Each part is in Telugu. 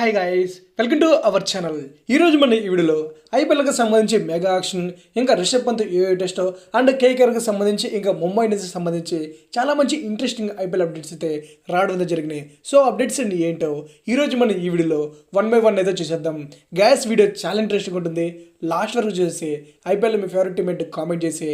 Hi guys, welcome to our channel. ఈరోజు మన ఈ వీడియోలో ఐపీఎల్కి సంబంధించి మెగా యాక్షన్, ఇంకా రిషబ్ పంత్ టెస్ట్ అండ్ కేకేఆర్కి సంబంధించి ఇంకా ముంబై ఇండియన్స్కి సంబంధించి చాలా మంచి ఇంట్రెస్టింగ్ ఐపీఎల్ అప్డేట్స్ అయితే రావడం జరిగినాయి. సో అప్డేట్స్ అండి ఏంటో ఈరోజు మనం ఈ వీడియోలో 1 by 1 అయితే చూసేద్దాం. గ్యాస్ వీడియో చాలా ఇంట్రెస్టింగ్ ఉంటుంది. లాస్ట్ వరకు చూసి ఐపీఎల్ మీ ఫేవరెట్ టీమ్ ఏంటి కామెంట్ చేసి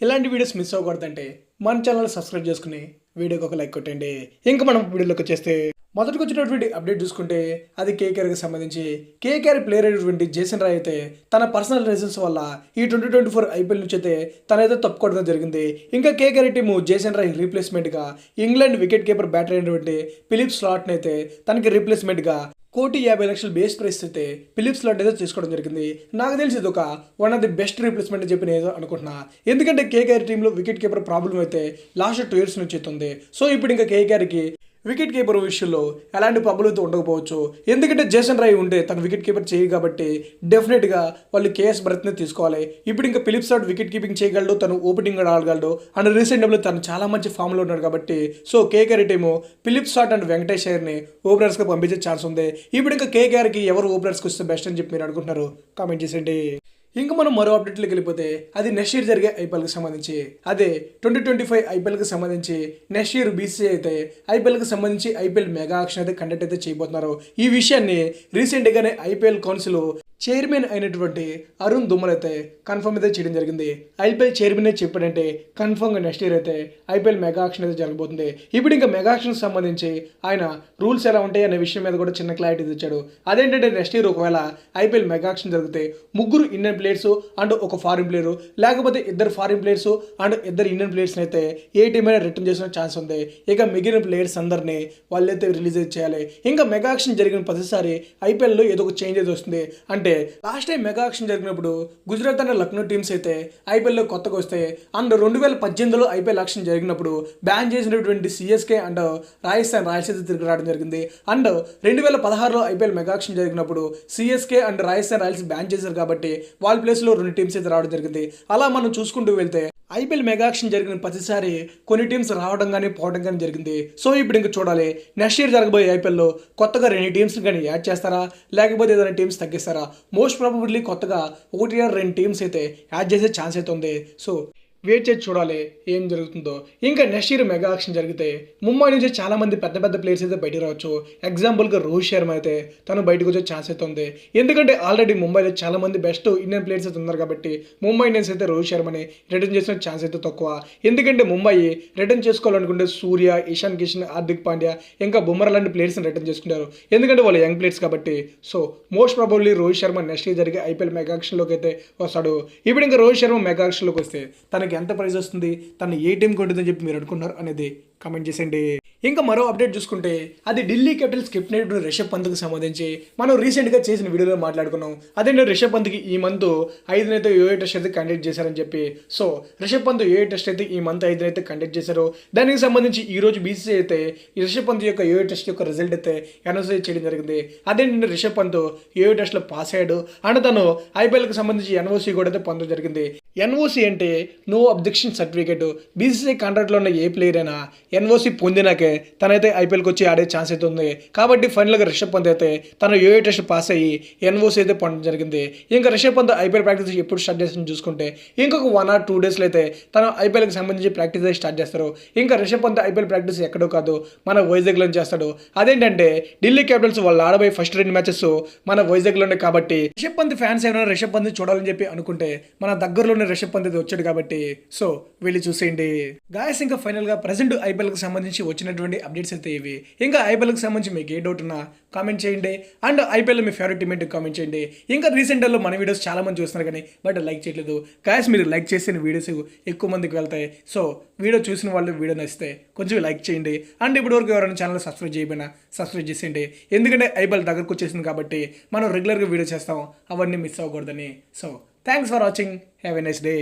ఇలాంటి వీడియోస్ మిస్ అవ్వకూడదంటే మన ఛానల్ సబ్స్క్రైబ్ చేసుకుని వీడియోకి ఒక లైక్ కొట్టండి. ఇంకా మనం వీడియోలోకి వచ్చేస్తే మొదటికి వచ్చినటువంటి అప్డేట్ చూసుకుంటే అది కేకేఆర్కి సంబంధించి కేకేఆర్ ప్లేయర్ అయినటువంటి జేసన్ రాయ్ అయితే తన పర్సనల్ రీజన్స్ వల్ల ఈ 2024 ఐపీఎల్ నుంచి అయితే తనైతే తప్పుకోవడం జరిగింది. ఇంకా కేకేఆర్ టీము జేసన్ రాయ్ రీప్లేస్మెంట్గా ఇంగ్లాండ్ వికెట్ కీపర్ బ్యాటర్ అయినటువంటి ఫిలిప్ స్లాట్ని అయితే తనకి రీప్లేస్మెంట్గా 1,50,00,000 బేస్ ప్రైస్ అయితే ఫిలిప్ స్లాట్ అయితే తీసుకోవడం జరిగింది. నాకు తెలిసి ఇది ఒక one of the best replacement అని చెప్పి నేను అనుకుంటున్నా. ఎందుకంటే కేకేఆర్ టీంలో వికెట్ కీపర్ ప్రాబ్లం అయితే లాస్ట్ 2 years నుంచి అవుతుంది. సో ఇప్పుడు ఇంకా కేకేఆర్కి వికెట్ కీపర్ విషయంలో ఎలాంటి ప్రాబ్లం అయితే ఉండకపోవచ్చు. ఎందుకంటే జేసన్ రాయ్ ఉంటే తను వికెట్ కీపర్ చేయి కాబట్టి డెఫినెట్గా వాళ్ళు కేఎస్ భరత్ని తీసుకోవాలి. ఇప్పుడు ఇంకా ఫిలిప్ స్లాట్ వికెట్ కీపింగ్ చేయగలడు, తను ఓపెనింగ్ ఆడగలడు అండ్ రీసెంట్ డబ్లో తను చాలా మంచి ఫామ్లో ఉన్నాడు కాబట్టి so KKR team Philip Salt and Venkatesh అయ్యర్ని ఓపెనర్స్గా పంపించే ఛాన్స్ ఉంది. ఇప్పుడు ఇంకా కేకేఆర్కి ఎవరు ఓపెనర్స్కి వస్తే బెస్ట్ అని చెప్పి మీరు అనుకుంటున్నారు కామెంట్ చేసేయండి. ఇంకా మనం మరో అప్డేట్లోకి వెళ్ళిపోతే అది నెక్స్ట్ ఇయర్ జరిగే ఐపీఎల్కి సంబంధించి అదే 2025 ఐపీఎల్కి సంబంధించి నెక్స్ట్ ఇయర్ బీసీసీ అయితే ఐపీఎల్కి సంబంధించి ఐపీఎల్ మెగా యాక్షన్ అయితే కండక్ట్ అయితే చేయబోతున్నారు. ఈ విషయాన్ని రీసెంట్గానే ఐపీఎల్ కౌన్సిల్ చైర్మన్ అయినటువంటి అరుణ్ దుమ్మల్ అయితే కన్ఫర్మ్ అయితే చేయడం జరిగింది. ఐపీఎల్ చైర్మన్ చెప్పాడంటే కన్ఫర్మ్గా నెక్స్ట్ ఇయర్ అయితే ఐపీఎల్ మెగా యాక్షన్ అయితే జరగబోతుంది. ఇప్పుడు ఇంకా మెగా యాక్షన్కి సంబంధించి ఆయన రూల్స్ ఎలా ఉంటాయి అనే విషయం మీద కూడా చిన్న క్లారిటీ ఇచ్చాడు. అదేంటంటే నెక్స్ట్ ఇయర్ ఒకవేళ ఐపీఎల్ మెగా యాక్షన్ జరిగితే 3 ఇండియన్ ప్లేయర్స్ అండ్ ఒక ఫారిన్ ప్లేయర్, లేకపోతే 2 ఫారిన్ ప్లేయర్స్ అండ్ 2 ఇండియన్ ప్లేయర్స్ని అయితే ఏ టీమ్ అయినా రిటర్న్ చేసిన ఛాన్స్ ఉంది. ఇక మిగిలిన ప్లేయర్స్ అందరినీ వాళ్ళైతే రిలీజ్ చేయాలి. ఇంకా మెగా యాక్షన్ జరిగిన ప్రతిసారి ఐపీఎల్లో ఏదో ఒక చేంజ్ అయితే వస్తుంది. అంటే లాస్ట్ టైం మెగా యాక్షన్ జరిగినప్పుడు గుజరాత్ అండ్ లక్నో టీమ్స్ అయితే ఐపీఎల్లో కొత్తగా వస్తాయి. అండ్ 2018లో ఐపీఎల్ యాక్షన్ జరిగినప్పుడు బ్యాన్ చేసినటువంటి సిఎస్కే అండ్ రాజస్థాన్ రాయల్స్ అయితే తిరిగి రావడం జరిగింది. అండ్ 2016లో ఐపీఎల్ మెగా యాక్షన్ జరిగినప్పుడు CSK and Rajasthan Royals ban చేశారు కాబట్టి వాళ్ళ ప్లేస్లో 2 టీమ్స్ అయితే రావడం జరిగింది. అలా మనం చూసుకుంటూ వెళ్తే ఐపీఎల్ మెగా యాక్షన్ జరిగిన ప్రతిసారి కొన్ని టీమ్స్ రావడం కానీ పోవడం కానీ జరిగింది. సో ఇప్పుడు ఇంకా చూడాలి నెక్స్ట్ ఇయర్ జరగబోయే ఐపీఎల్లో కొత్తగా 2 టీమ్స్ కానీ యాడ్ చేస్తారా, లేకపోతే ఏదైనా టీమ్స్ తగ్గిస్తారా. మోస్ట్ ప్రాబబ్లీ కొత్తగా 1-2 టీమ్స్ అయితే యాడ్ చేసే ఛాన్స్ అయితే ఉంది. సో వెయిట్ చేసి చూడాలి ఏం జరుగుతుందో. ఇంకా నెక్స్ట్ ఇయర్ మెగా యాక్షన్ జరిగితే ముంబై నుంచి చాలా మంది పెద్ద పెద్ద ప్లేయర్స్ అయితే బయటకు రావచ్చు. ఎగ్జాంపుల్గా రోహిత్ శర్మ అయితే తను బయటకు వచ్చే ఛాన్స్ అయితే ఉంది. ఎందుకంటే ఆల్రెడీ ముంబైలో చాలా మంది బెస్ట్ ఇండియన్ ప్లేయర్స్ అయితే ఉన్నారు కాబట్టి ముంబై ఇండియన్స్ అయితే రోహిత్ శర్మని రిటర్న్ చేసిన ఛాన్స్ అయితే తక్కువ. ఎందుకంటే ముంబై రిటర్న్ చేసుకోవాలనుకుంటే సూర్య, ఇషాన్ కిషన్, హార్దిక్ పాండ్యా ఇంకా బుమ్రా లాంటి ప్లేయర్స్ని రిటర్న్ చేసుకుంటారు. ఎందుకంటే వాళ్ళు యంగ్ ప్లేయర్స్ కాబట్టి. So most probably Rohit Sharma next year జరిగే ఐపీఎల్ మెగా యాక్షన్లోకి అయితే వస్తాడు. ఇప్పుడు ఇంకా రోహిత్ శర్మ మెగా యాక్షన్లోకి వస్తే తనకి ఎంత ప్రైజ్ వస్తుంది, తను ఏ టీం కొంటుందని చెప్పి మీరు అనుకున్నారు అనేది కామెంట్ చేసేయండి. ఇంకా మరో అప్డేట్ చూసుకుంటే అది ఢిల్లీ క్యాపిటల్స్ కెప్టెన్ రిషబ్ పంత్కి సంబంధించి మనం రీసెంట్గా చేసిన వీడియోలో మాట్లాడుకున్నాం. అదేంటే రిషబ్ పంత్కి ఈ మంత్ 5 అయితే టెస్ట్ అయితే కండక్ట్ చేశారని చెప్పి. సో రిషబ్ పంత్ టెస్ట్ అయితే ఈ మంత్ 5 అయితే కండక్ట్ చేశారు. దానికి సంబంధించి ఈ రోజు బీసీసీ అయితే రిషబ్ పంత్ యొక్క టెస్ట్ యొక్క రిజల్ట్ అయితే అనౌన్స్ చేయడం జరిగింది. అదేంటంటే రిషబ్ పంత్ టెస్ట్లో పాస్ అయ్యాడు అండ్ తను ఐపీఎల్కి సంబంధించి ఎన్ఓసి కూడా అయితే పొందడం జరిగింది. ఎన్ఓసి అంటే నో అబ్జెక్షన్ సర్టిఫికేట్. బీసీసీ కాంట్రాక్ట్లో ఉన్న ఏ ప్లేయర్ అయినా ఎన్ఓసి పొందినాకే తనైతే ఐపీఎల్కి వచ్చి ఆడే ఛాన్స్ అయితే ఉంది. కాబట్టి ఫైనల్గా రిషబ్ పంత్ అయితే తను టెస్ట్ పాస్ అయ్యి ఎన్ఓసి అయితే పొందడం జరిగింది. ఇంకా రిషబ్ పంత్ ఐపీఎల్ ప్రాక్టీస్ ఎప్పుడు స్టార్ట్ చేసిన చూసుకుంటే ఇంకొక 1 or 2 డేస్లో అయితే తను ఐపీఎల్కి సంబంధించి ప్రాక్టీస్ అయితే స్టార్ట్ చేస్తారు. ఇంకా రిషబ్ పంత్ ఐపీఎల్ ప్రాక్టీస్ ఎక్కడో కాదు మన వైజాగ్లో చేస్తాడు. అదేంటంటే ఢిల్లీ క్యాపిటల్స్ వాళ్ళు ఆడబోయే ఫస్ట్ 2 మ్యాచెస్ మన వైజాగ్లోనే. కాబట్టి రిషబ్ పంత్ ఫ్యాన్స్ ఏమైనా రిషబ్ పంత్ చూడాలని చెప్పి అనుకుంటే మన దగ్గరలోనే రిషబ్ పంత్ అయితే వచ్చాడు కాబట్టి సో వెళ్ళి చూసేయండి గాయస్. ఇంకా ఫైనల్గా ప్రజెంట్ ఐపీఎల్కి సంబంధించి వచ్చినటువంటి అప్డేట్స్ అయితే ఇవి. ఇంకా ఐపీఎల్కి సంబంధించి మీకు ఏ డౌట్ ఉన్నా కామెంట్ చేయండి and IPL me favourite team ఏంటి కామెంట్ చేయండి. ఇంకా రీసెంట్లో మన వీడియోస్ చాలా మంది చూస్తున్నారు కానీ బట్ లైక్ చేయట్లేదు గాయస్. మీరు లైక్ చేసిన వీడియోస్ ఎక్కువ మందికి వెళ్తాయి. సో వీడియో చూసిన వాళ్ళు వీడియో నచ్చితే కొంచెం లైక్ చేయండి అండ్ ఇప్పటివరకు ఎవరైనా ఛానల్ సబ్స్క్రైబ్ చేయకపోయినా సబ్స్క్రైబ్ చేసేయండి. ఎందుకంటే ఐపీఎల్ దగ్గరకు వచ్చేసింది కాబట్టి మనం రెగ్యులర్గా వీడియో చేస్తాం, అవన్నీ మిస్ అవ్వకూడదని. So thanks for watching. Have a nice day.